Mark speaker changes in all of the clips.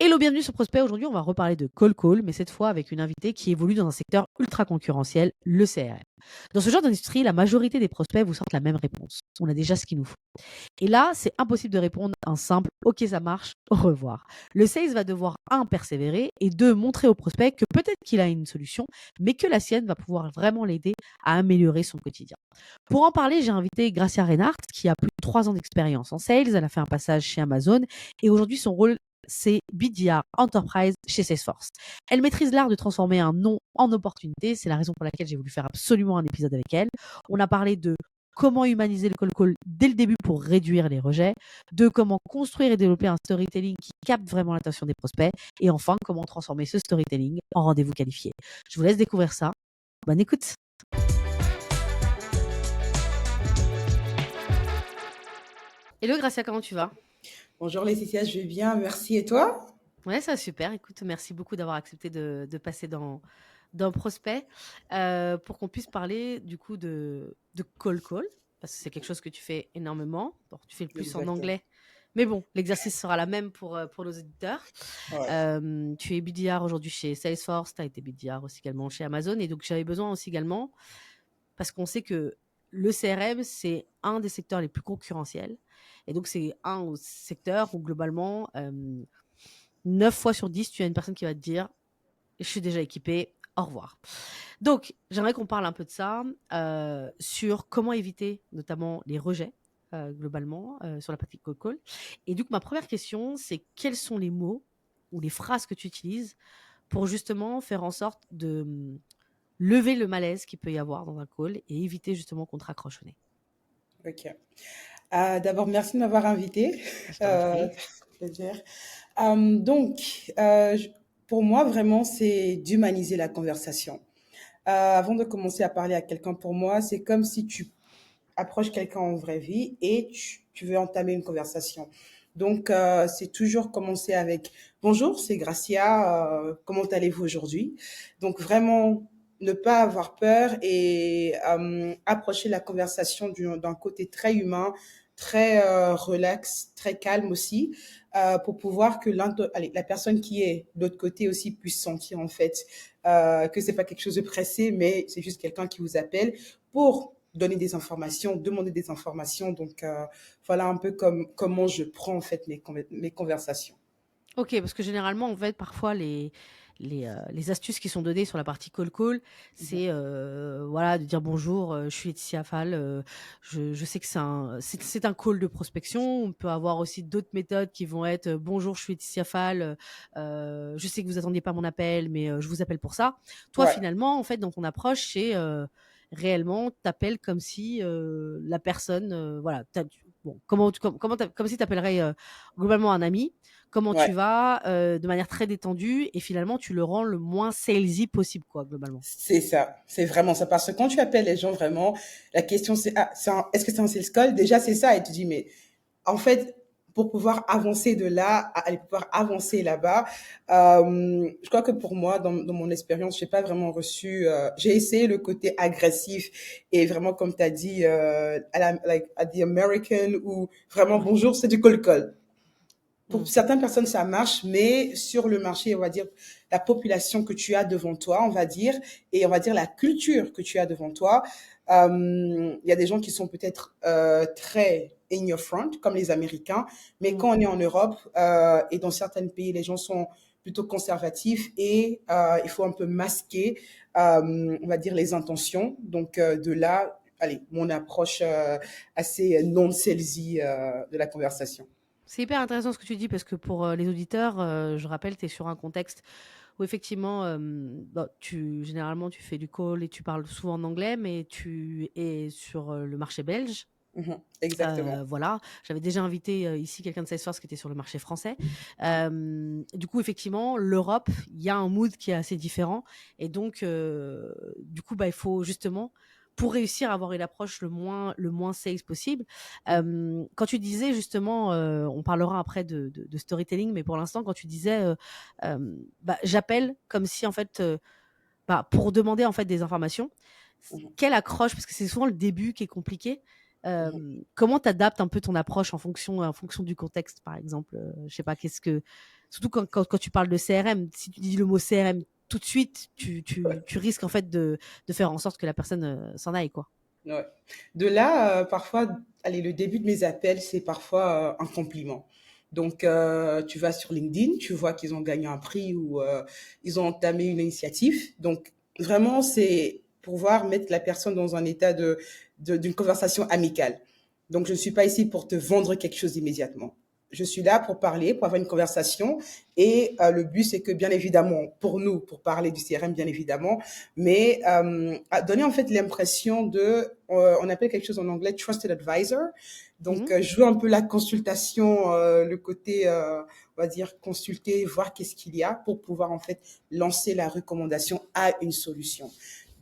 Speaker 1: Hello, bienvenue sur Prospect. Aujourd'hui, on va reparler de Call Call, mais cette fois avec une invitée qui évolue dans un secteur ultra concurrentiel, le CRM. Dans ce genre d'industrie, la majorité des prospects vous sortent la même réponse. On a déjà ce qu'il nous faut. Et là, c'est impossible de répondre un simple OK, ça marche, au revoir. Le sales va devoir, un, persévérer et deux, montrer au prospect que peut-être qu'il a une solution, mais que la sienne va pouvoir vraiment l'aider à améliorer son quotidien. Pour en parler, j'ai invité Gracia Reinhardt, qui a plus de 3 ans d'expérience en sales. Elle a fait un passage chez Amazon et aujourd'hui, son rôle, c'est BDR Enterprise chez Salesforce. Elle maîtrise l'art de transformer un non en opportunité. C'est la raison pour laquelle j'ai voulu faire absolument un épisode avec elle. On a parlé de comment humaniser le call call dès le début pour réduire les rejets, de comment construire et développer un storytelling qui capte vraiment l'attention des prospects, et enfin, comment transformer ce storytelling en rendez-vous qualifié. Je vous laisse découvrir ça. Bonne écoute. Hello Gracia, comment tu vas?
Speaker 2: Bonjour Laetitia, je vais bien, merci. Et toi?
Speaker 1: Ouais, ça va super. Écoute, merci beaucoup d'avoir accepté de passer dans Prospect pour qu'on puisse parler du coup de call call, parce que c'est quelque chose que tu fais énormément. Donc, tu fais le plus en
Speaker 2: Exactement.
Speaker 1: anglais. Mais bon, l'exercice sera la même pour nos auditeurs.
Speaker 2: Ouais.
Speaker 1: Tu es BDR aujourd'hui chez Salesforce, tu as été BDR aussi également chez Amazon. Et donc, j'avais besoin aussi également, parce qu'on sait que le CRM, c'est un des secteurs les plus concurrentiels. Et donc, c'est un secteur où globalement, 9 fois sur 10, tu as une personne qui va te dire je suis déjà équipé, au revoir. Donc, j'aimerais qu'on parle un peu de ça, sur comment éviter notamment les rejets, globalement, sur la partie call call. Et donc, ma première question, c'est quels sont les mots ou les phrases que tu utilises pour justement faire en sorte de lever le malaise qu'il peut y avoir dans un call et éviter justement qu'on te raccroche au nez.
Speaker 2: Ok. D'abord, merci de m'avoir invitée.
Speaker 1: Je t'en prie.
Speaker 2: Plaisir. Donc, pour moi, vraiment, c'est d'humaniser la conversation. Avant de commencer à parler à quelqu'un, pour moi, c'est comme si tu approches quelqu'un en vraie vie et tu veux entamer une conversation. Donc, c'est toujours commencer avec bonjour, c'est Gracia, comment allez-vous aujourd'hui? Donc, vraiment, ne pas avoir peur et approcher la conversation d'un côté très humain, très relax, très calme aussi, pour pouvoir que la personne qui est de l'autre côté aussi puisse sentir en fait que c'est pas quelque chose de pressé, mais c'est juste quelqu'un qui vous appelle pour donner des informations, demander des informations. Donc, voilà un peu comment je prends en fait mes conversations.
Speaker 1: Ok, parce que généralement, en fait, parfois, les astuces qui sont données sur la partie call,
Speaker 2: Mhm.
Speaker 1: c'est voilà, de dire bonjour, je suis Laetitia Fall, je sais que c'est un call de prospection. On peut avoir aussi d'autres méthodes qui vont être bonjour, je suis Laetitia Fall, je sais que vous attendiez pas mon appel, mais je vous appelle pour ça. Toi,
Speaker 2: Ouais,
Speaker 1: finalement, en fait, dans ton approche, c'est réellement, t'appelles comme si la personne, voilà, bon, comme si t'appellerais globalement un ami. Comment tu
Speaker 2: ouais.
Speaker 1: vas, de manière très détendue et finalement tu le rends le moins salesy possible quoi, globalement.
Speaker 2: C'est ça, c'est vraiment ça. Parce que quand tu appelles les gens vraiment, la question c'est est-ce que c'est un sales call? Déjà, c'est ça. Et tu dis, mais en fait, pour pouvoir avancer de là, aller pouvoir avancer là-bas, je crois que pour moi, dans mon expérience, j'ai pas vraiment reçu. J'ai essayé le côté agressif et vraiment, comme tu as dit, like, at the American ou vraiment
Speaker 1: Ouais.
Speaker 2: bonjour, c'est du call call. Pour
Speaker 1: Mmh.
Speaker 2: certaines personnes, ça marche, mais sur le marché, on va dire, la population que tu as devant toi, on va dire, et on va dire la culture que tu as devant toi, il y a des gens qui sont peut-être très in your front, comme les Américains, mais
Speaker 1: Mmh.
Speaker 2: quand on est en Europe et dans certains pays, les gens sont plutôt conservatifs et il faut un peu masquer, on va dire, les intentions. Donc, de là, allez, mon approche assez non-salesy de la conversation.
Speaker 1: C'est hyper intéressant ce que tu dis parce que pour, les auditeurs, je rappelle, tu es sur un contexte où effectivement, bah, généralement tu fais du call et tu parles souvent en anglais, mais tu es sur, le marché belge.
Speaker 2: Mhm, exactement.
Speaker 1: Voilà, j'avais déjà invité, ici quelqu'un de Salesforce qui était sur le marché français. Du coup, effectivement, l'Europe, il y a un mood qui est assez différent et donc du coup, bah, il faut justement pour réussir à avoir une approche le moins sales possible. Quand tu disais justement, on parlera après de storytelling, mais pour l'instant, quand tu disais, bah, j'appelle comme si en fait, bah, pour demander en fait des informations.
Speaker 2: Mhm,
Speaker 1: Quelle accroche? Parce que c'est souvent le début qui est compliqué.
Speaker 2: mhm.
Speaker 1: Comment tu adaptes un peu ton approche en fonction du contexte, par exemple? Je sais pas, qu'est-ce que Surtout quand tu parles de CRM, si tu dis le mot CRM tout de suite, tu risques en fait de faire en sorte que la personne s'en aille, quoi.
Speaker 2: Ouais. De là, parfois, allez, le début de mes appels, c'est parfois un compliment. Donc, tu vas sur LinkedIn, tu vois qu'ils ont gagné un prix ou ils ont entamé une initiative. Donc, vraiment, c'est pouvoir mettre la personne dans un état d'une conversation amicale. Donc, je ne suis pas ici pour te vendre quelque chose immédiatement. Je suis là pour parler, pour avoir une conversation. Et le but, c'est que, bien évidemment, pour nous, pour parler du CRM, bien évidemment, mais à donner en fait l'impression on appelle quelque chose en anglais trusted advisor. Donc,
Speaker 1: Mhm.
Speaker 2: jouer un peu la consultation, le côté, on va dire, consulter, voir qu'est-ce qu'il y a pour pouvoir en fait lancer la recommandation à une solution.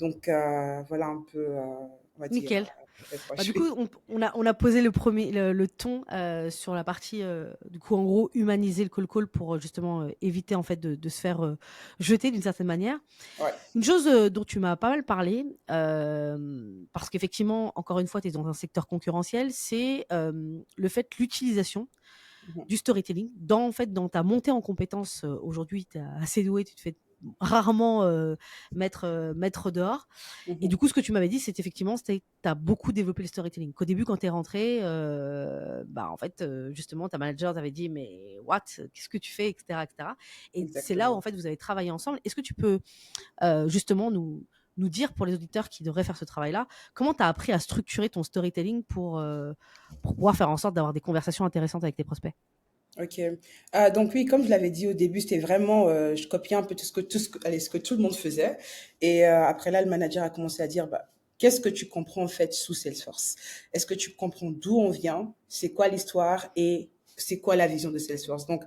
Speaker 2: Donc, voilà un peu, on va dire,
Speaker 1: Nickel. Bah,
Speaker 2: l'approche.
Speaker 1: du coup, on a posé le ton sur la partie, du coup, en gros, humaniser le call call pour justement éviter en fait de se faire jeter d'une certaine manière.
Speaker 2: Ouais.
Speaker 1: Une chose dont tu m'as pas mal parlé, parce qu'effectivement, encore une fois, tu es dans un secteur concurrentiel, c'est le fait, l'utilisation
Speaker 2: Mhm.
Speaker 1: du storytelling dans, en fait, dans ta montée en compétences. Aujourd'hui, tu es assez doué, tu te fais rarement mettre dehors. Et du
Speaker 2: Mhm.
Speaker 1: coup, ce que tu m'avais dit, c'est effectivement, tu as beaucoup développé le storytelling. Qu'au début, quand tu es rentré, bah, en fait, justement, ta manager t'avait dit, mais what, qu'est-ce que tu fais, etc., etc. Et c'est là où, en
Speaker 2: Exactement.
Speaker 1: fait, vous avez travaillé ensemble. Est-ce que tu peux justement nous dire, pour les auditeurs qui devraient faire ce travail-là, comment tu as appris à structurer ton storytelling pour pouvoir faire en sorte d'avoir des conversations intéressantes avec tes prospects?
Speaker 2: Ok. Donc oui, comme je l'avais dit au début, c'était vraiment, je copiais un peu allez, ce que tout le monde faisait. Et après là, le manager a commencé à dire, bah, qu'est-ce que tu comprends en fait sous Salesforce? Est-ce que tu comprends d'où on vient? C'est quoi l'histoire et c'est quoi la vision de Salesforce? Donc,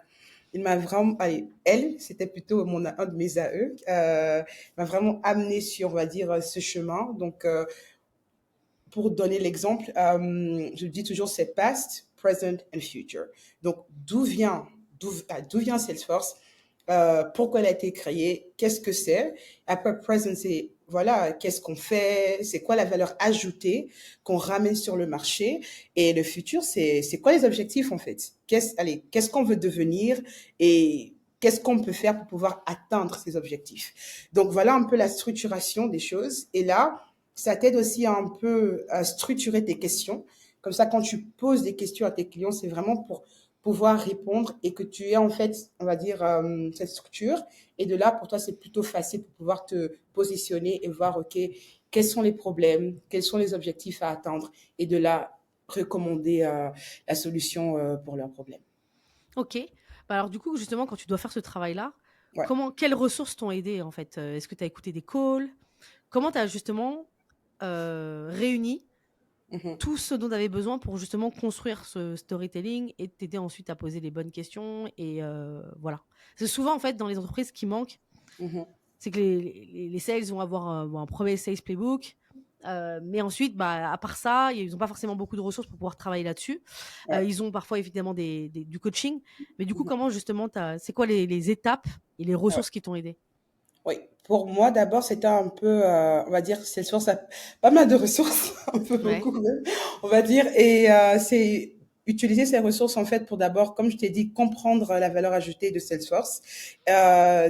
Speaker 2: il m'a vraiment, allez, c'était plutôt un de mes AE, m'a vraiment amené sur, on va dire, ce chemin. Donc, pour donner l'exemple, je dis toujours c'est past, present and future. Donc, d'où vient Salesforce? Pourquoi elle a été créée? Qu'est-ce que c'est? Après, present, c'est voilà, qu'est-ce qu'on fait? C'est quoi la valeur ajoutée qu'on ramène sur le marché? Et le futur, c'est quoi les objectifs en fait? Qu'est-ce qu'on veut devenir et qu'est-ce qu'on peut faire pour pouvoir atteindre ces objectifs? Donc, voilà un peu la structuration des choses. Et là, ça t'aide aussi un peu à structurer tes questions. Comme ça, quand tu poses des questions à tes clients, c'est vraiment pour pouvoir répondre et que tu aies en fait, on va dire, cette structure. Et de là, pour toi, c'est plutôt facile pour pouvoir te positionner et voir, OK, quels sont les problèmes, quels sont les objectifs à atteindre et de là, recommander la solution pour leurs problèmes.
Speaker 1: Ok. Bah alors du coup, justement, quand tu dois faire ce travail-là,
Speaker 2: Ouais.
Speaker 1: quelles ressources t'ont aidé en fait? Est-ce que tu as écouté des calls? Comment tu as justement réuni
Speaker 2: Mhm.
Speaker 1: tout ce dont tu avais besoin pour justement construire ce storytelling et t'aider ensuite à poser les bonnes questions et voilà. C'est souvent en fait dans les entreprises ce qui manque,
Speaker 2: Mhm.
Speaker 1: c'est que les sales vont avoir un premier sales playbook, mais ensuite, bah, à part ça, ils n'ont pas forcément beaucoup de ressources pour pouvoir travailler là-dessus.
Speaker 2: Ouais.
Speaker 1: Ils ont parfois évidemment du coaching, mais du coup,
Speaker 2: Mhm.
Speaker 1: comment justement, c'est quoi les étapes et les
Speaker 2: Ouais.
Speaker 1: ressources qui t'ont aidé?
Speaker 2: Oui, pour moi, d'abord, c'était un peu, on va dire, Salesforce a pas mal de ressources, un peu
Speaker 1: Ouais.
Speaker 2: beaucoup même, on va dire. Et c'est utiliser ces ressources, en fait, pour d'abord, comme je t'ai dit, comprendre la valeur ajoutée de Salesforce.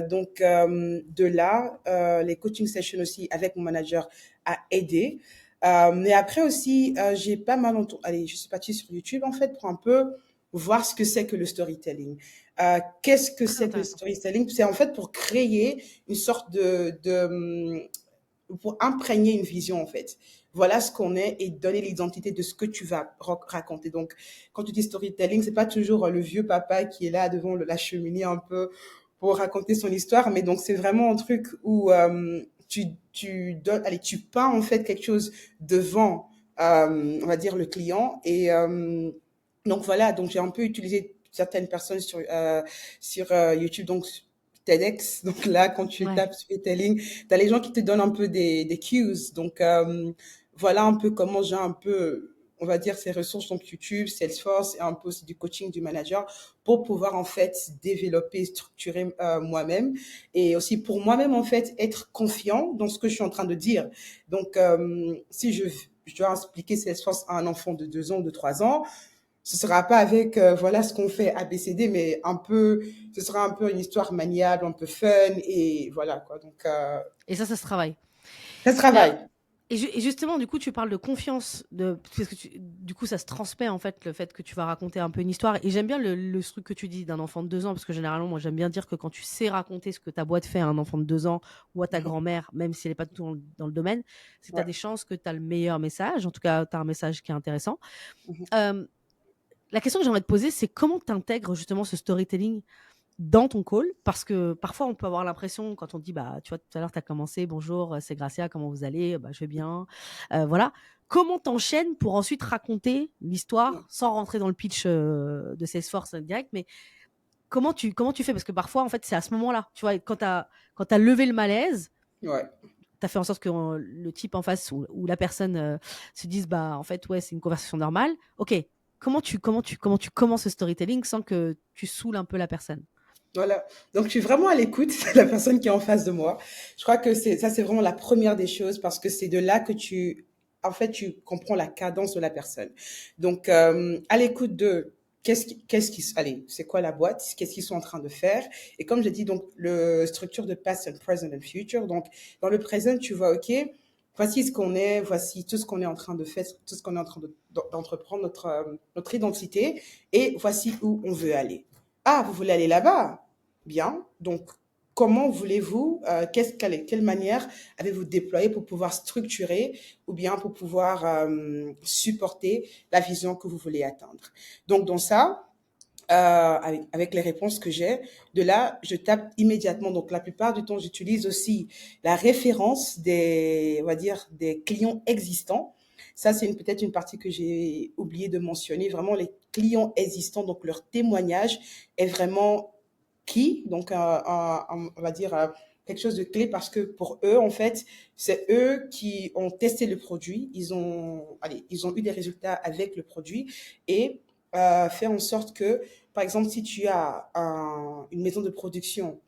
Speaker 2: Donc, de là, les coaching sessions aussi avec mon manager a aidé. Mais après aussi, j'ai pas mal entendu, allez, je suis partie sur YouTube, en fait, pour un peu voir ce que c'est que le storytelling. Qu'est-ce que
Speaker 1: Très
Speaker 2: c'est que le
Speaker 1: intéressant.
Speaker 2: storytelling? C'est en fait pour créer une sorte pour imprégner une vision en fait. Voilà ce qu'on est et donner l'identité de ce que tu vas raconter. Donc, quand tu dis storytelling, c'est pas toujours le vieux papa qui est là devant la cheminée un peu pour raconter son histoire, mais donc c'est vraiment un truc où tu donnes, allez, tu peins en fait quelque chose devant, on va dire le client et donc voilà, donc j'ai un peu utilisé certaines personnes sur YouTube, donc TEDx. Donc là, quand tu
Speaker 1: Ouais.
Speaker 2: tapes storytelling, tu as les gens qui te donnent un peu des cues. Donc voilà un peu comment j'ai un peu, on va dire, ces ressources, donc YouTube, Salesforce et un peu aussi du coaching du manager pour pouvoir en fait développer, structurer moi-même et aussi pour moi-même en fait être confiant dans ce que je suis en train de dire. Donc si je dois expliquer Salesforce à un enfant de 2 ans, de 3 ans, Ce sera pas avec, voilà ce qu'on fait ABCD, mais un peu, ce sera un peu une histoire maniable, un peu fun et voilà quoi. Donc,
Speaker 1: Et ça se travaille.
Speaker 2: ça se
Speaker 1: Mais
Speaker 2: travaille.
Speaker 1: et justement, du coup, tu parles de confiance, parce que du coup, ça se transmet en fait, le fait que tu vas raconter un peu une histoire. Et j'aime bien le truc que tu dis d'un enfant de 2 ans, parce que généralement, moi, j'aime bien dire que quand tu sais raconter ce que ta boîte fait à un enfant de 2 ans ou à ta
Speaker 2: Mhm.
Speaker 1: grand-mère, même si elle n'est pas du tout dans le domaine, c'est que tu as
Speaker 2: Ouais.
Speaker 1: des chances que tu as le meilleur message. En tout cas, tu as un message qui est intéressant.
Speaker 2: Mhm.
Speaker 1: Euh, la question que j'aimerais te poser, c'est comment tu intègres justement ce storytelling dans ton call, parce que parfois on peut avoir l'impression quand on dit bah tu vois tout à l'heure tu as commencé bonjour c'est Gracia, comment vous allez, bah je vais bien. Voilà, comment t'enchaînes pour ensuite raconter l'histoire sans rentrer dans le pitch de Salesforce direct, mais comment tu fais, parce que parfois en fait c'est à ce moment-là, tu vois, quand tu as levé le malaise,
Speaker 2: Ouais.
Speaker 1: tu as fait en sorte que le type en face ou la personne se dise bah en fait ouais c'est une conversation normale. OK, comment tu commences ce storytelling sans que tu saoules un peu la personne?
Speaker 2: Voilà. Donc, je suis vraiment à l'écoute de la personne qui est en face de moi. Je crois que c'est vraiment la première des choses parce que c'est de là que en fait, tu comprends la cadence de la personne. Donc, à l'écoute de allez, c'est quoi la boîte? Qu'est-ce qu'ils sont en train de faire? Et comme j'ai dit, donc, le structure de past and present and future. Donc, dans le présent, tu vois, OK, voici ce qu'on est, voici tout ce qu'on est en train de faire, tout ce qu'on est en train d'entreprendre, notre identité, et voici où on veut aller. Ah, vous voulez aller là-bas? Bien. Donc, comment voulez-vous, quelle manière avez-vous déployé pour pouvoir structurer ou bien pour pouvoir supporter la vision que vous voulez atteindre? Donc, dans ça, avec les réponses que j'ai, de là, je tape immédiatement. Donc, la plupart du temps, j'utilise aussi la référence on va dire, des clients existants. Ça, c'est peut-être une partie que j'ai oublié de mentionner. Vraiment, les clients existants, donc leur témoignage est vraiment donc on va dire quelque chose de clé parce que pour eux, en fait, c'est eux qui ont testé le produit, ils ont eu des résultats avec le produit et fait en sorte que, par exemple, si tu as une maison de production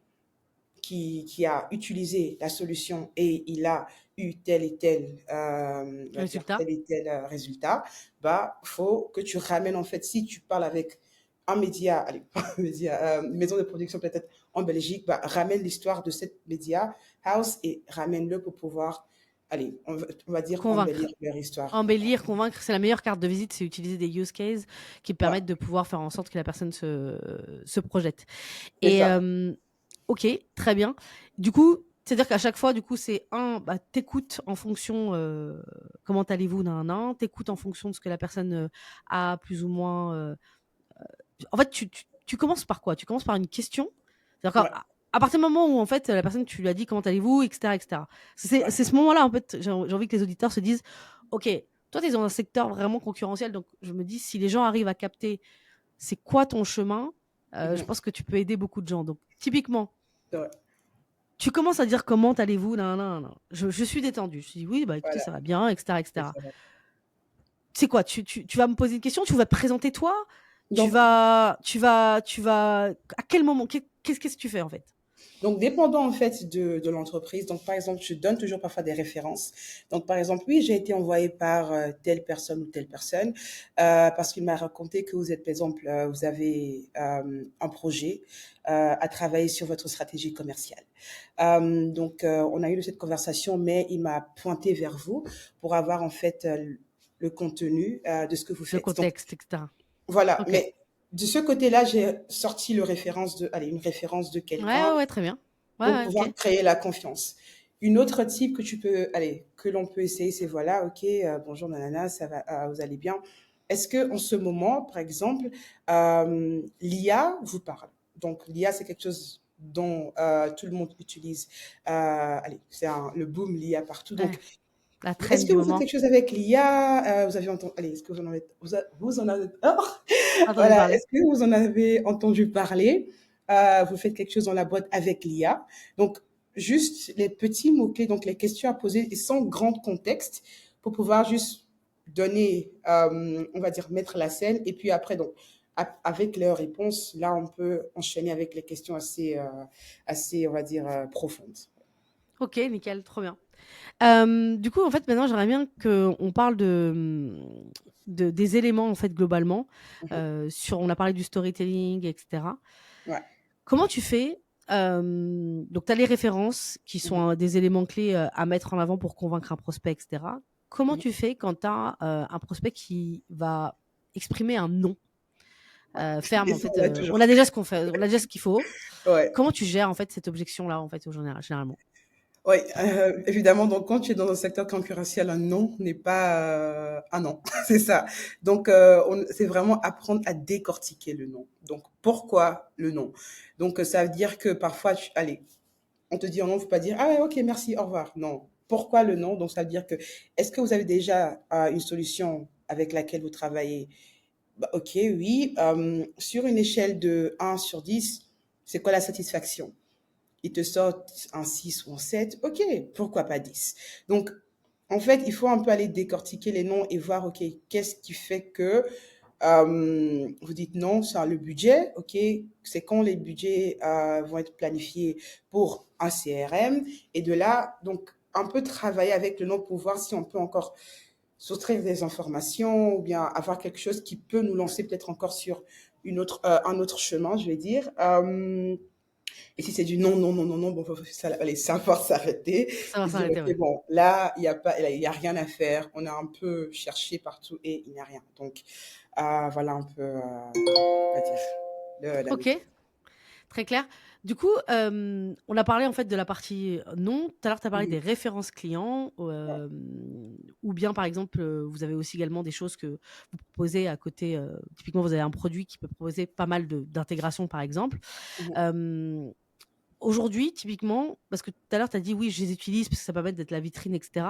Speaker 2: qui a utilisé la solution et il a eu tel et tel, on va dire
Speaker 1: Résultat.
Speaker 2: tel et tel résultat, bah, faut que tu ramènes en fait, si tu parles avec un média, allez, pas un média, une maison de production peut-être en Belgique, bah, ramène l'histoire de cette média house et ramène-le pour pouvoir, allez, on va dire embellir
Speaker 1: Convaincre.
Speaker 2: leur histoire.
Speaker 1: Embellir, convaincre, c'est la meilleure carte de visite, c'est utiliser des use cases qui
Speaker 2: Ouais,
Speaker 1: permettent de pouvoir faire en sorte que la personne se projette.
Speaker 2: c'est
Speaker 1: Et
Speaker 2: ça.
Speaker 1: ok, très bien. Du coup, c'est-à-dire qu'à chaque fois, du coup, c'est bah, t'écoutes en fonction comment allez-vous, nan, t'écoutes en fonction de ce que la personne a plus ou moins. En fait, tu commences par quoi? Tu commences par une question. C'est-à-dire
Speaker 2: Ouais,
Speaker 1: qu'à partir du moment où en fait la personne, tu lui as dit comment allez-vous, etc., etc.
Speaker 2: ouais.
Speaker 1: C'est ce moment-là, en fait, j'ai envie que les auditeurs se disent, ok, toi, tu es dans un secteur vraiment concurrentiel, donc je me dis, si les gens arrivent à capter c'est quoi ton chemin, je
Speaker 2: Mhm.
Speaker 1: pense que tu peux aider beaucoup de gens. Donc, typiquement,
Speaker 2: Ouais,
Speaker 1: tu commences à dire comment allez-vous, nan, nan, nan. Je suis détendue. Je dis oui, bah écoutez,
Speaker 2: voilà,
Speaker 1: ça va bien, etc.,
Speaker 2: c'est
Speaker 1: etc.
Speaker 2: ça.
Speaker 1: C'est quoi, tu vas me poser une question, tu vas te présenter toi,
Speaker 2: Donc,
Speaker 1: à quel moment, qu'est-ce que tu fais en fait?
Speaker 2: Donc, dépendant en fait de l'entreprise, donc par exemple, je donne toujours parfois des références. Donc, par exemple, oui, j'ai été envoyé par telle personne ou telle personne parce qu'il m'a raconté que vous êtes, par exemple, vous avez un projet à travailler sur votre stratégie commerciale. Donc, on a eu cette conversation, mais il m'a pointé vers vous pour avoir en fait le contenu de ce que vous
Speaker 1: Le
Speaker 2: faites. Donc,
Speaker 1: contexte, etc.
Speaker 2: voilà.
Speaker 1: Ok.
Speaker 2: Mais de ce côté-là, j'ai sorti une référence de
Speaker 1: Ouais,
Speaker 2: quelqu'un
Speaker 1: ouais, ouais, très bien. Ouais,
Speaker 2: pour
Speaker 1: ouais,
Speaker 2: pouvoir
Speaker 1: ok.
Speaker 2: créer la confiance. Une autre type que l'on peut essayer, c'est voilà, ok, bonjour nanana, ça va, vous allez bien. Est-ce que en ce moment, par exemple, l'IA vous parle? Donc l'IA, c'est quelque chose dont tout le monde utilise. Allez, le boom l'IA partout.
Speaker 1: Ouais,
Speaker 2: Donc,
Speaker 1: la traîne
Speaker 2: est-ce que
Speaker 1: du
Speaker 2: vous faites
Speaker 1: moment.
Speaker 2: quelque chose avec l'IA? Vous avez entendu? Allez, est-ce que vous en avez? Oh,
Speaker 1: Entendu
Speaker 2: voilà.
Speaker 1: parler.
Speaker 2: Est-ce que vous en avez entendu parler? Vous faites quelque chose dans la boîte avec l'IA. Donc, juste les petits mots-clés, donc les questions à poser et sans grand contexte pour pouvoir juste donner, on va dire, mettre la scène. Et puis après, donc, avec leurs réponses, là, on peut enchaîner avec les questions assez, on va dire, profondes.
Speaker 1: OK, nickel, trop bien. Du coup, en fait, maintenant, j'aimerais bien qu'on parle des éléments, en fait, globalement.
Speaker 2: Mhm.
Speaker 1: On a parlé du storytelling, etc.
Speaker 2: Ouais.
Speaker 1: Comment tu fais donc, tu as les références qui
Speaker 2: Mhm.
Speaker 1: sont des éléments clés à mettre en avant pour convaincre un prospect, etc. Comment
Speaker 2: Mhm.
Speaker 1: tu fais quand tu as un prospect qui va exprimer un non ferme,
Speaker 2: Et
Speaker 1: en
Speaker 2: ça,
Speaker 1: fait,
Speaker 2: on l'a toujours
Speaker 1: on a déjà ce qu'on fait, on a déjà ce qu'il faut.
Speaker 2: fait. Ouais.
Speaker 1: Comment tu gères, en fait, cette objection-là, en fait, généralement?
Speaker 2: Oui, évidemment, donc quand tu es dans un secteur concurrentiel, un non n'est pas un non, c'est ça. Donc, c'est vraiment apprendre à décortiquer le non. Donc, pourquoi le non? Donc, ça veut dire que parfois, allez, on te dit un non, il ne faut pas dire, ah ouais, ok, merci, au revoir. Non. Pourquoi le non? Donc, ça veut dire que, est-ce que vous avez déjà une solution avec laquelle vous travaillez? Bah, ok, oui. Sur une échelle de 1 sur 10, c'est quoi la satisfaction? Ils te sortent un 6 ou un 7, ok, pourquoi pas 10. Donc, en fait, il faut un peu aller décortiquer les noms et voir, ok, qu'est-ce qui fait que vous dites non, c'est le budget, ok, c'est quand les budgets vont être planifiés pour un CRM, et de là, donc, un peu travailler avec le nom pour voir si on peut encore soustraire des informations ou bien avoir quelque chose qui peut nous lancer peut-être encore sur un autre chemin, je vais dire. Et si c'est du non, non, non, non, non, bon, faut ça, allez, savoir s'arrêter
Speaker 1: Ça va
Speaker 2: et se dire,
Speaker 1: s'arrêter,
Speaker 2: OK,
Speaker 1: ouais.
Speaker 2: bon, là, il y a pas, il y a rien à faire. On a un peu cherché partout et il n'y a rien. Donc, voilà un peu, on va dire, la
Speaker 1: OK.
Speaker 2: méthode.
Speaker 1: Très clair. Du coup, on a parlé en fait de la partie non. Tout à l'heure, tu as parlé
Speaker 2: Mhm.
Speaker 1: des références clients,
Speaker 2: Ouais.
Speaker 1: ou bien par exemple, vous avez aussi également des choses que vous proposez à côté. Typiquement, vous avez un produit qui peut proposer pas mal d'intégration, par exemple.
Speaker 2: Mhm.
Speaker 1: Euh, Aujourd'hui, typiquement, parce que tout à l'heure, tu as dit oui, je les utilise parce que ça permet d'être la vitrine, etc.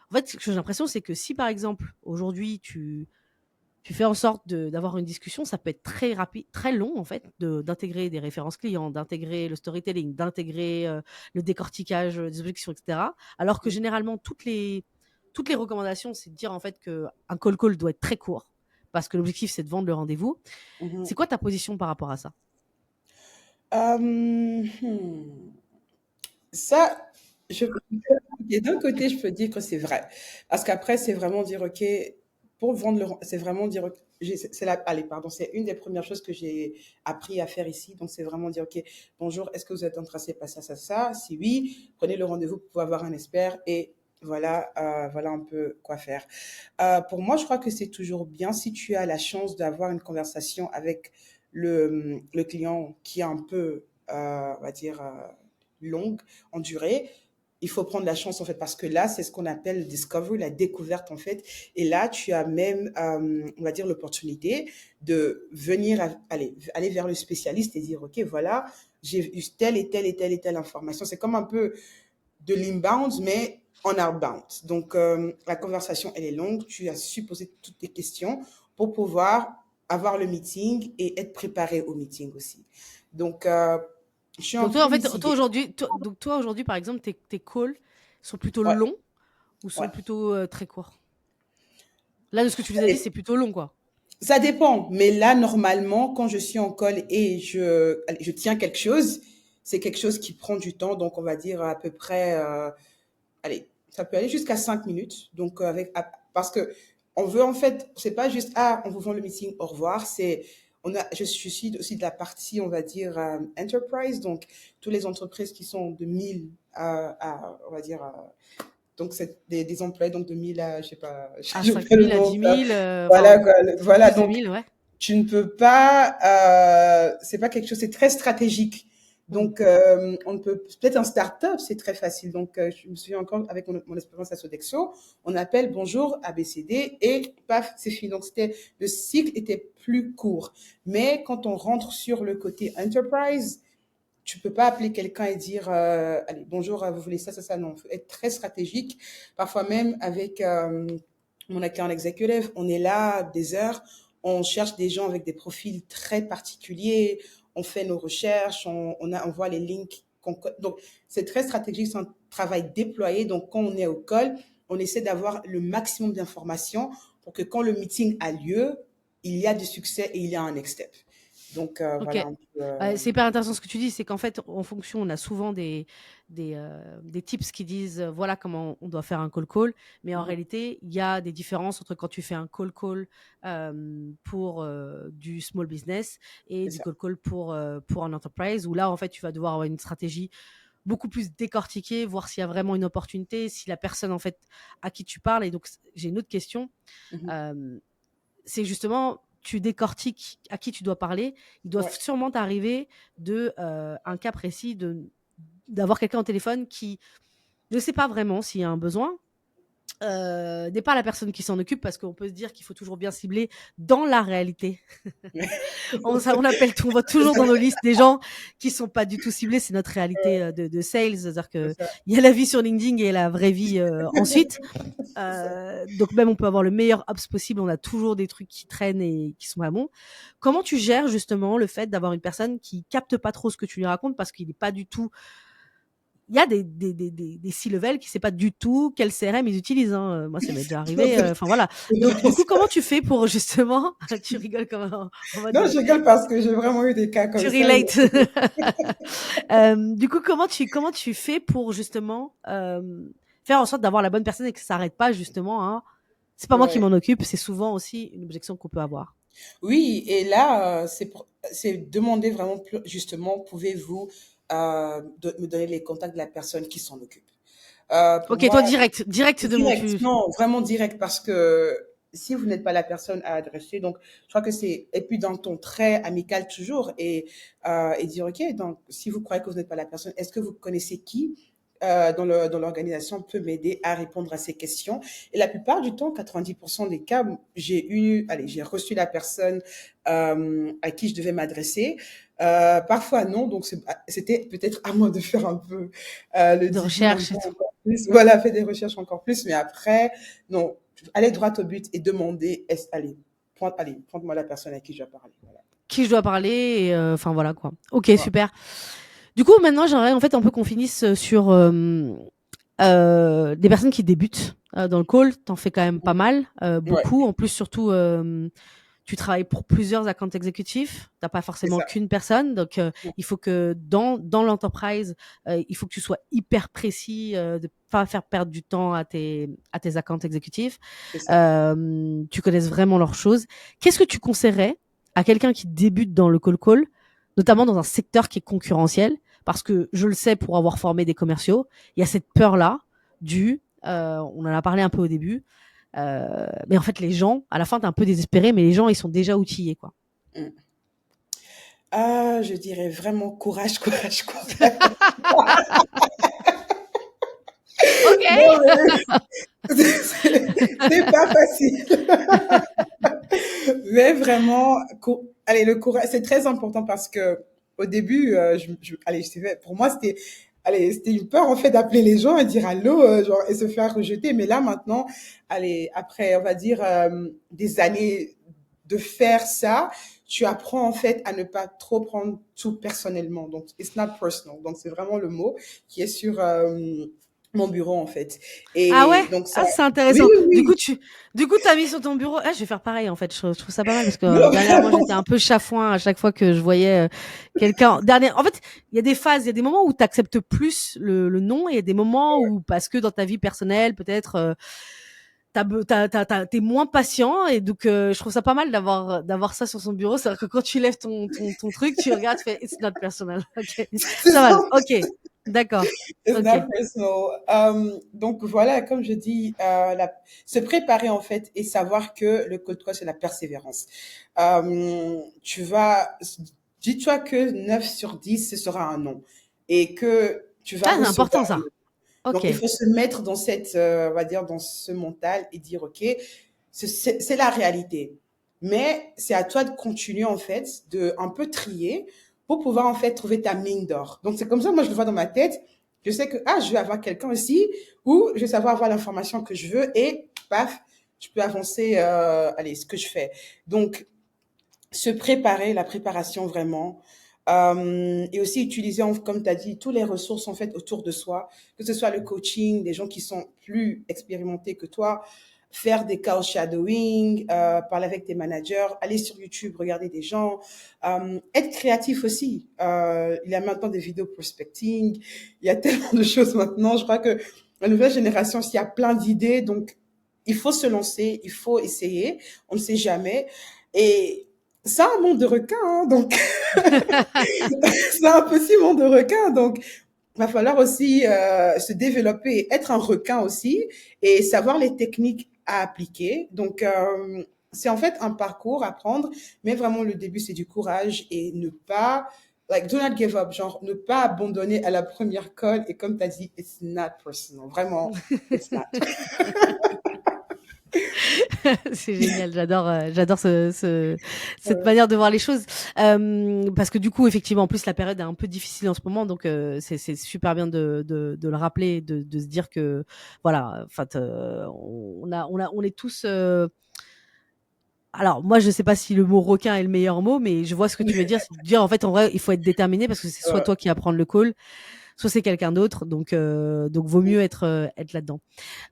Speaker 1: En fait, ce que j'ai l'impression, c'est que si par exemple, aujourd'hui, tu fais en sorte d'avoir une discussion, ça peut être très rapide, très long en fait, d'intégrer des références clients, d'intégrer le storytelling, d'intégrer le décortiquage des objections, etc. Alors que généralement, toutes les recommandations, c'est de dire en fait qu'un call doit être très court, parce que l'objectif, c'est de vendre le rendez-vous.
Speaker 2: Mhm.
Speaker 1: C'est quoi ta position par rapport à ça?
Speaker 2: Hmm. Ça, et d'un côté, je peux dire que c'est vrai. Parce qu'après, c'est vraiment dire, OK, pour vendre c'est vraiment dire, ok, c'est la, allez, pardon, c'est une des premières choses que j'ai appris à faire ici. Donc, c'est vraiment dire, OK, bonjour, est-ce que vous êtes intéressé par ça, ça, ça? Si oui, prenez le rendez-vous pour avoir un expert et voilà, voilà un peu quoi faire. Pour moi, je crois que c'est toujours bien si tu as la chance d'avoir une conversation avec le client qui est un peu, on va dire, longue en durée. Il faut prendre la chance en fait parce que là c'est ce qu'on appelle le discovery, la découverte en fait, et là tu as même on va dire l'opportunité de venir aller vers le spécialiste et dire ok voilà j'ai eu telle et telle et telle et telle information. C'est comme un peu de l'inbound mais en outbound. Donc la conversation elle est longue, tu as su poser toutes tes questions pour pouvoir avoir le meeting et être préparé au meeting aussi. Donc je suis un
Speaker 1: Donc toi,
Speaker 2: peu
Speaker 1: en fait, toi
Speaker 2: mitigée.
Speaker 1: aujourd'hui, par exemple, tes calls sont plutôt
Speaker 2: Ouais,
Speaker 1: longs ou sont
Speaker 2: ouais.
Speaker 1: plutôt très courts? Là, de ce que tu nous
Speaker 2: Ça
Speaker 1: as dit,
Speaker 2: dé-
Speaker 1: c'est plutôt long, quoi.
Speaker 2: ça dépend. Mais là, normalement, quand je suis en call et allez, je tiens quelque chose, c'est quelque chose qui prend du temps. Donc, on va dire à peu près, allez, ça peut aller jusqu'à 5 minutes. Donc, parce que on veut en fait, c'est pas juste, ah, on vous vend le meeting, au revoir. Je suis aussi de la partie, on va dire, enterprise. Donc, toutes les entreprises qui sont de 1000 on va dire, donc, c'est des employés donc de 1000 à, je sais pas,
Speaker 1: À
Speaker 2: je sais
Speaker 1: cinq
Speaker 2: pas le
Speaker 1: mille, à
Speaker 2: nom.
Speaker 1: 10 000,
Speaker 2: Voilà,
Speaker 1: enfin,
Speaker 2: quoi. Voilà,
Speaker 1: plus de
Speaker 2: donc
Speaker 1: 1000, ouais.
Speaker 2: tu ne peux pas, c'est pas quelque chose, c'est très stratégique.
Speaker 1: Hmm.
Speaker 2: Donc, on ne peut, peut-être un start-up, c'est très facile. Donc, je me souviens encore avec mon expérience à Sodexo, on appelle bonjour ABCD et paf, c'est fini. Donc, le cycle était plus court. Mais quand on rentre sur le côté enterprise, tu peux pas appeler quelqu'un et dire allez bonjour vous voulez ça ça ça non, faut être très stratégique parfois même avec mon account executive on est là des heures, on cherche des gens avec des profils très particuliers, on fait nos recherches, on voit les links donc c'est très stratégique, c'est un travail déployé. Donc quand on est au call on essaie d'avoir le maximum d'informations pour que quand le meeting a lieu il y a du succès et il y a un next step. Donc,
Speaker 1: OK.
Speaker 2: voilà un peu.
Speaker 1: C'est hyper intéressant ce que tu dis, c'est qu'en fait, en fonction, on a souvent des tips qui disent, voilà comment on doit faire un call call, mais en
Speaker 2: Mhm,
Speaker 1: réalité, il y a des différences entre quand tu fais un call call, pour, du small business et
Speaker 2: c'est
Speaker 1: du
Speaker 2: ça.
Speaker 1: call call pour un enterprise où là, en fait, tu vas devoir avoir une stratégie beaucoup plus décortiquée, voir s'il y a vraiment une opportunité, si la personne, en fait, à qui tu parles et donc j'ai une autre question,
Speaker 2: Mhm.
Speaker 1: hem c'est justement, tu décortiques à qui tu dois parler. Ils doivent
Speaker 2: Ouais,
Speaker 1: sûrement t'arriver de un cas précis d'avoir quelqu'un au téléphone qui ne sait pas vraiment s'il y a un besoin, n'est pas la personne qui s'en occupe parce qu'on peut se dire qu'il faut toujours bien cibler dans la réalité. On appelle tout, on voit
Speaker 2: c'est
Speaker 1: toujours
Speaker 2: ça.
Speaker 1: dans nos listes des gens qui sont pas du tout ciblés. C'est notre réalité
Speaker 2: Ouais,
Speaker 1: de sales, c'est-à-dire
Speaker 2: c'est
Speaker 1: que
Speaker 2: ça.
Speaker 1: il y a la vie sur LinkedIn et la vraie vie ensuite.
Speaker 2: C'est ça.
Speaker 1: Donc même on peut avoir le meilleur ops possible, on a toujours des trucs qui traînent et qui sont pas bons. Comment tu gères justement le fait d'avoir une personne qui capte pas trop ce que tu lui racontes parce qu'il est pas du tout. Il y a des C-level qui sait pas du tout quel CRM ils utilisent. Hein. Moi, ça m'est déjà
Speaker 2: Non,
Speaker 1: arrivé. Enfin voilà.
Speaker 2: c'est
Speaker 1: Donc
Speaker 2: vrai,
Speaker 1: du coup,
Speaker 2: ça.
Speaker 1: comment tu fais pour justement Tu rigoles comme en
Speaker 2: Non,
Speaker 1: mode
Speaker 2: je rigole parce que j'ai vraiment eu des cas
Speaker 1: tu
Speaker 2: comme ça.
Speaker 1: relate. Du coup, comment tu fais pour justement faire en sorte d'avoir la bonne personne et que ça s'arrête pas justement hein. C'est pas moi qui
Speaker 2: Ouais.
Speaker 1: m'en occupe, c'est souvent aussi une objection qu'on peut avoir.
Speaker 2: Oui, et là, c'est demander vraiment justement, pouvez-vous me donner les contacts de la personne qui s'en occupe. Pour
Speaker 1: Ok,
Speaker 2: moi,
Speaker 1: toi direct de mon
Speaker 2: direct,
Speaker 1: tu.
Speaker 2: non, vraiment direct, parce que si vous n'êtes pas la personne à adresser, donc je crois que c'est, et puis dans ton trait amical toujours, et dire, OK, donc si vous croyez que vous n'êtes pas la personne, est-ce que vous connaissez qui dans l'organisation peut m'aider à répondre à ces questions? Et la plupart du temps, 90% des cas, j'ai reçu la personne à qui je devais m'adresser. Parfois non, donc c'était peut-être à moi de faire un peu le
Speaker 1: De
Speaker 2: digging un
Speaker 1: recherche
Speaker 2: peu
Speaker 1: et tout.
Speaker 2: encore plus, voilà, faire des recherches encore plus, mais après, non, aller droit au but et demander, allez, prends-moi la personne à qui je dois parler. Voilà.
Speaker 1: Qui je dois parler et enfin voilà quoi. Ok,
Speaker 2: Ouais,
Speaker 1: super. Du coup, maintenant, j'aimerais en fait un peu qu'on finisse sur des personnes qui débutent dans le call. T'en fais quand même pas mal,
Speaker 2: ouais,
Speaker 1: beaucoup. En plus, surtout, tu travailles pour plusieurs accounts exécutifs. T'as pas
Speaker 2: c'est
Speaker 1: forcément
Speaker 2: ça.
Speaker 1: qu'une personne. Donc, il faut que dans l'entreprise, il faut que tu sois hyper précis, de pas faire perdre du temps à tes accounts exécutifs.
Speaker 2: C'est ça.
Speaker 1: Tu connaisses vraiment leurs choses. Qu'est-ce que tu conseillerais à quelqu'un qui débute dans le call, notamment dans un secteur qui est concurrentiel? Parce que je le sais pour avoir formé des commerciaux, il y a cette peur-là on en a parlé un peu au début, mais en fait, les gens, à la fin, t'es un peu désespéré, mais les gens, ils sont déjà outillés, quoi.
Speaker 2: Mm. Ah, je dirais vraiment courage, courage, courage.
Speaker 1: Ok.
Speaker 2: Non, mais c'est pas facile. Mais vraiment, allez, le courage, c'est très important parce que au début, allez, pour moi, c'était une peur en fait d'appeler les gens et dire allô, genre, et se faire rejeter. Mais là, maintenant, allez, après, on va dire des années de faire ça, tu apprends en fait à ne pas trop prendre tout personnellement. Donc, it's not personal. Donc, c'est vraiment le mot qui est sur mon bureau en fait.
Speaker 1: Ah ouais?
Speaker 2: Et donc ça,
Speaker 1: Ah, c'est
Speaker 2: oui,
Speaker 1: intéressant.
Speaker 2: oui,
Speaker 1: Du coup,
Speaker 2: oui.
Speaker 1: t'as mis sur ton bureau. Ah, je vais faire pareil, en fait. Je trouve ça pas mal parce que
Speaker 2: Non,
Speaker 1: dernièrement, j'étais un peu chafouin à chaque fois que je voyais quelqu'un. En fait, il y a des phases, il y a des moments où tu acceptes plus le non et il y a des moments où, parce que dans ta vie personnelle, peut-être, t'es moins patient et donc je trouve ça pas mal d'avoir ça sur son bureau. C'est-à-dire que quand tu lèves ton truc, tu regardes, tu fais It's not personal. Ok,
Speaker 2: c'est
Speaker 1: ça
Speaker 2: ça.
Speaker 1: va. Ok, d'accord.
Speaker 2: It's
Speaker 1: Ok.
Speaker 2: not personal. Donc voilà, comme je dis, se préparer en fait et savoir que le code call, c'est la persévérance. Tu vas, dis-toi que 9 sur 10 ce sera un non et que tu vas
Speaker 1: Ah, c'est
Speaker 2: recevoir
Speaker 1: important
Speaker 2: un
Speaker 1: ça.
Speaker 2: non. Donc
Speaker 1: Ok.
Speaker 2: il faut se mettre dans on va dire, dans ce mental et dire, OK, c'est la réalité. Mais c'est à toi de continuer en fait, de un peu trier pour pouvoir en fait trouver ta mine d'or. Donc c'est comme ça, moi je le vois dans ma tête. Je sais que je vais avoir quelqu'un ici où je vais savoir avoir l'information que je veux et paf, je peux avancer, allez, ce que je fais. Donc se préparer, la préparation vraiment. Et aussi utiliser, comme tu as dit, toutes les ressources en fait autour de soi, que ce soit le coaching, des gens qui sont plus expérimentés que toi, faire des calls shadowing, parler avec tes managers, aller sur YouTube, regarder des gens, être créatif aussi. Il y a maintenant des vidéos prospecting, il y a tellement de choses maintenant. Je crois que la nouvelle génération, il y a plein d'idées, donc il faut se lancer, il faut essayer. On ne sait jamais. Et c'est un monde de requins, hein, donc c'est un petit monde de requins, donc il va falloir aussi se développer, être un requin aussi et savoir les techniques à appliquer. Donc, c'est en fait un parcours à prendre, mais vraiment le début, c'est du courage et ne pas, like, do not give up, genre ne pas abandonner à la première call. Et comme tu as dit, it's not personal. Vraiment, it's not.
Speaker 1: C'est génial, j'adore cette manière de voir les choses. Parce que du coup, effectivement, en plus, la période est un peu difficile en ce moment, donc c'est super bien de le rappeler, de se dire que, voilà, en fait, on est tous... Alors, moi, je sais pas si le mot requin est le meilleur mot, mais je vois ce que tu veux dire. C'est de dire, en fait, en vrai, il faut être déterminé parce que c'est soit toi qui vas prendre le call, soit c'est quelqu'un d'autre. Donc vaut mieux être là-dedans.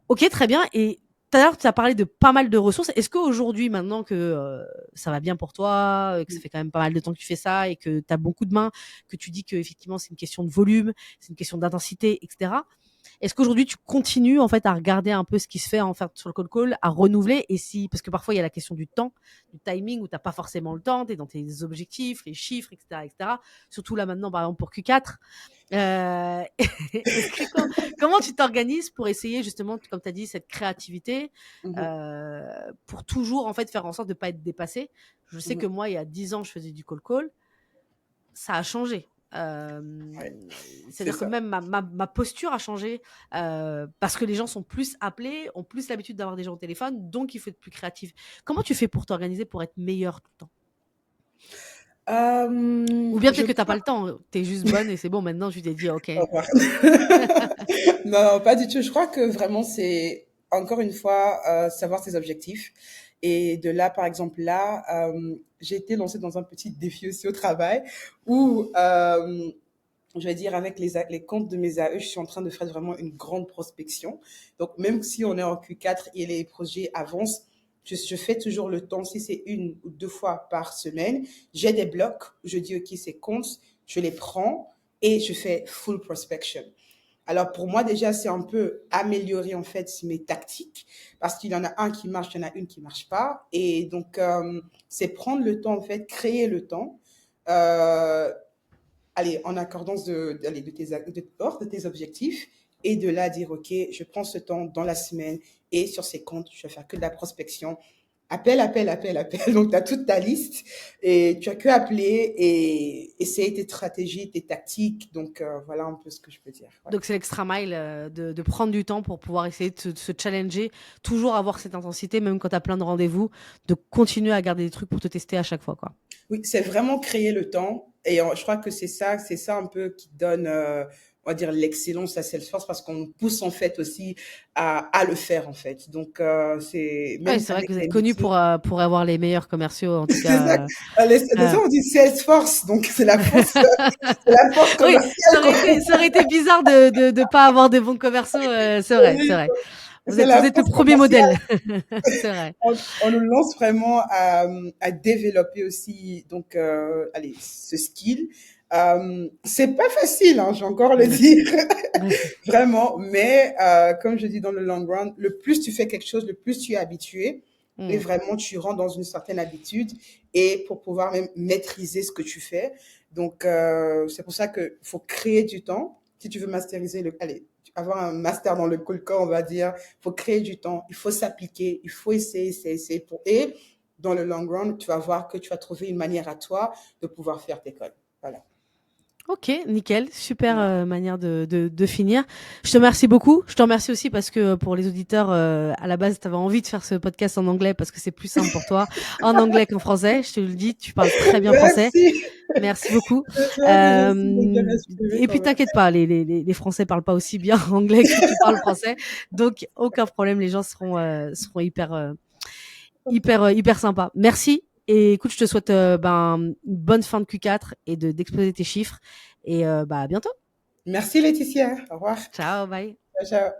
Speaker 1: Ok, très bien. Et tout à l'heure, tu as parlé de pas mal de ressources. Est-ce qu'aujourd'hui, maintenant que ça va bien pour toi, que ça fait quand même pas mal de temps que tu fais ça et que tu as beaucoup de mains, que tu dis que effectivement c'est une question de volume, c'est une question d'intensité, etc. Est-ce qu'aujourd'hui tu continues en fait à regarder un peu ce qui se fait en fait sur le call, à renouveler et si parce que parfois il y a la question du temps, du timing où t'as pas forcément le temps, t'es dans tes objectifs, les chiffres, etc., etc. Surtout là maintenant par exemple pour Q4. Est-ce que, comment tu t'organises pour essayer justement, comme tu as dit, cette créativité
Speaker 2: Mhm,
Speaker 1: pour toujours en fait faire en sorte de pas être dépassé. Je sais
Speaker 2: mhm.
Speaker 1: que moi il y a 10 ans je faisais du call, ça a changé.
Speaker 2: Ouais, c'est
Speaker 1: C'est-à-dire que
Speaker 2: ça.
Speaker 1: même ma posture a changé parce que les gens sont plus appelés, ont plus l'habitude d'avoir des gens au téléphone, donc il faut être plus créatif. Comment tu fais pour t'organiser pour être meilleur tout le temps? Ou bien
Speaker 2: Je
Speaker 1: peut-être que tu n'as pas
Speaker 2: crois.
Speaker 1: le temps, tu es juste bonne et c'est bon, maintenant tu t'es dit ok.
Speaker 2: Au revoir. Non, pas du tout. Je crois que vraiment, c'est encore une fois savoir ses objectifs. Et de là, par exemple, là, j'ai été lancée dans un petit défi aussi au travail où, je vais dire, avec les comptes de mes AE, je suis en train de faire vraiment une grande prospection. Donc, même si on est en Q4 et les projets avancent, je fais toujours le temps. Si c'est une ou deux fois par semaine, j'ai des blocs. Je dis, OK, ces comptes, je les prends et je fais full prospection. Alors pour moi déjà, c'est un peu améliorer en fait mes tactiques parce qu'il y en a un qui marche, il y en a une qui marche pas. Et donc c'est prendre le temps en fait, créer le temps. Euh, Allez, en accordance de tes objectifs et de là dire, OK, je prends ce temps dans la semaine et sur ces comptes, je vais faire que de la prospection. Appel, appel, appel, appel. Donc, tu as toute ta liste et tu as que appeler et essayer tes stratégies, tes tactiques. Donc, voilà un peu ce que je peux dire. Ouais.
Speaker 1: Donc c'est l'extra mile de prendre du temps pour pouvoir essayer de se challenger, toujours avoir cette intensité, même quand tu as plein de rendez-vous, de continuer à garder des trucs pour te tester à chaque fois, quoi.
Speaker 2: Oui, c'est vraiment créer le temps. Et je crois que c'est ça un peu qui donne, on va dire, l'excellence à Salesforce parce qu'on nous pousse en fait aussi à le faire en fait. Donc, c'est
Speaker 1: Ouais,
Speaker 2: même
Speaker 1: c'est vrai
Speaker 2: avec
Speaker 1: que vous êtes
Speaker 2: les
Speaker 1: connu
Speaker 2: meetings.
Speaker 1: pour avoir les meilleurs commerciaux, en tout
Speaker 2: C'est ça.
Speaker 1: cas.
Speaker 2: Les
Speaker 1: Euh.
Speaker 2: gens on dit Salesforce, donc c'est la force
Speaker 1: Oui,
Speaker 2: commerciale, quoi.
Speaker 1: ça aurait été bizarre de pas avoir de bons commerciaux. C'est vrai, c'est
Speaker 2: Oui,
Speaker 1: vrai.
Speaker 2: c'est
Speaker 1: Vous
Speaker 2: la
Speaker 1: êtes le
Speaker 2: force
Speaker 1: premier
Speaker 2: commerciale.
Speaker 1: modèle. C'est vrai.
Speaker 2: On nous lance vraiment à développer aussi donc allez ce skill. C'est pas facile, hein, j'ai encore le dire vraiment, mais comme je dis dans le long run, le plus tu fais quelque chose, le plus tu es habitué et
Speaker 1: Mm.
Speaker 2: vraiment tu rentres dans une certaine habitude et pour pouvoir même maîtriser ce que tu fais. Donc c'est pour ça que faut créer du temps si tu veux masteriser allez avoir un master dans le cold call, on va dire, il faut créer du temps, il faut s'appliquer, il faut essayer, essayer et dans le long run, tu vas voir que tu vas trouver une manière à toi de pouvoir faire tes calls. Voilà.
Speaker 1: Ok, nickel, super manière de finir. Je te remercie beaucoup. Je te remercie aussi parce que pour les auditeurs, à la base, tu avais envie de faire ce podcast en anglais parce que c'est plus simple pour toi en anglais qu'en français. Je te le dis, tu parles très bien français.
Speaker 2: Merci.
Speaker 1: Merci beaucoup.
Speaker 2: C'est vrai que je suis bien
Speaker 1: Euh,
Speaker 2: exprimée
Speaker 1: et
Speaker 2: quand
Speaker 1: puis
Speaker 2: même.
Speaker 1: t'inquiète pas, les Français parlent pas aussi bien anglais que tu parles français, donc aucun problème, les gens seront hyper sympas. Merci. Et écoute, je te souhaite une bonne fin de Q4 et d'exploser tes chiffres. Et à bientôt.
Speaker 2: Merci Laetitia. Au revoir.
Speaker 1: Ciao, bye.
Speaker 2: Ciao, ciao.